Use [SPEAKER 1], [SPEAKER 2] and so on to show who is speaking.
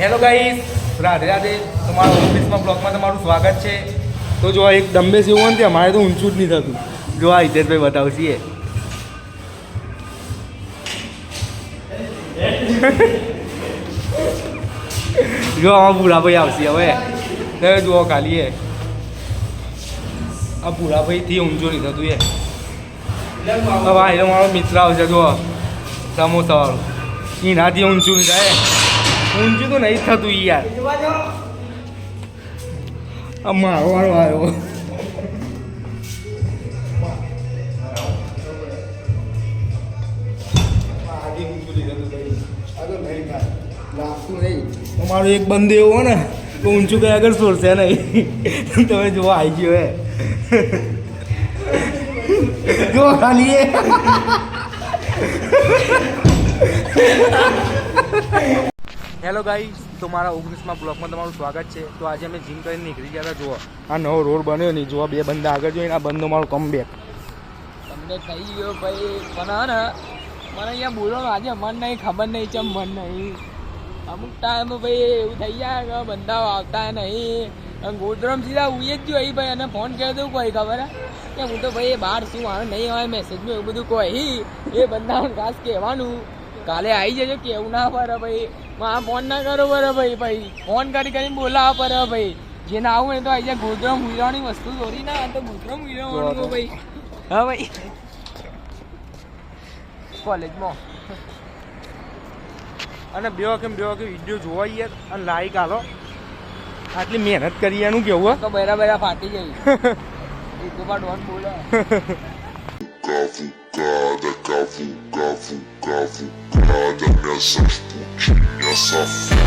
[SPEAKER 1] Hello guys, Radhe Radhe. તમારા ઓફિસમાં બ્લોગમાં તમારું સ્વાગત છે. તો જો એક ડમ્બેસ એવું હોય ને અમારે તો ઊંચું જ નહીં થતું. જો આ હિતેશભાઈ બતાવશીએ. જો આમાં ભૂરાભાઈ આવશે હવે. જુઓ ખાલી આ ભૂરાભાઈથી ઊંચું નહીં થતું હવે આ મારો મિત્ર આવશે. જુઓ સમોસાવાળું એનાથી ઊંચું નહીં થાય. ઊંચું તો નહીં થતું યાર. આ મારો વાળો આવ્યો. મારો એક બંધ એવો હોય ને તો ઊંચું કઈ આગળ છોડશે નહીં. તમે જોવા આવી ગયો હે. જો ખાલી હેલો ગાઈસ, તો મારા 19માં બ્લોગમાં તમારું સ્વાગત છે. તો આજે અમે જીમ કરીને નીકળી ગયા હતા. જુઓ આ નવો રોડ બન્યો નહીં. જોવા બે બંદા આગળ જોઈને આ બંધો મારો કમબેક
[SPEAKER 2] થઈ ગયો ભાઈ. પણ ને મને અહીંયા બોલવાનું આજે મન નહીં, ખબર નહીં ચમ મન નહીં. અમુક ટાઈમ ભાઈ એવું થઈ જાય કે બંધાઓ આવતા નહીં. ગોધરામ સીધા ઉઈએ જ ગયો ભાઈ અને ફોન કરી દઉં કોઈ ખબર કે હું તો ભાઈ બહાર શું આવે નહીં આવે મેસેજમાં એવું બધું કોઈ એ બંધાઓને ખાસ કહેવાનું કાલે આવી જજો કેવું ના પડે ભાઈ. માં ફોન ના કરો બરાબર ભાઈ ફોન કરીને બોલાવા પડે ભાઈ. જેને આવું ને તો આવી જાય. ગોધરામ ઉઈરાની વસ્તુ દોરી ના તો ગોધરામ ઉઈરાવાનું ભાઈ. હા ભાઈ કોલેજમાં
[SPEAKER 1] અને બે વખત વિડીયો જોવા યાર અને લાઈક આલો. આટલી મહેનત કરી એનું કેવું
[SPEAKER 2] તો બરાબર ફાટી ગઈ. એ તો પણ ડોન બોલે
[SPEAKER 3] cavucada, minhas putinhas safada.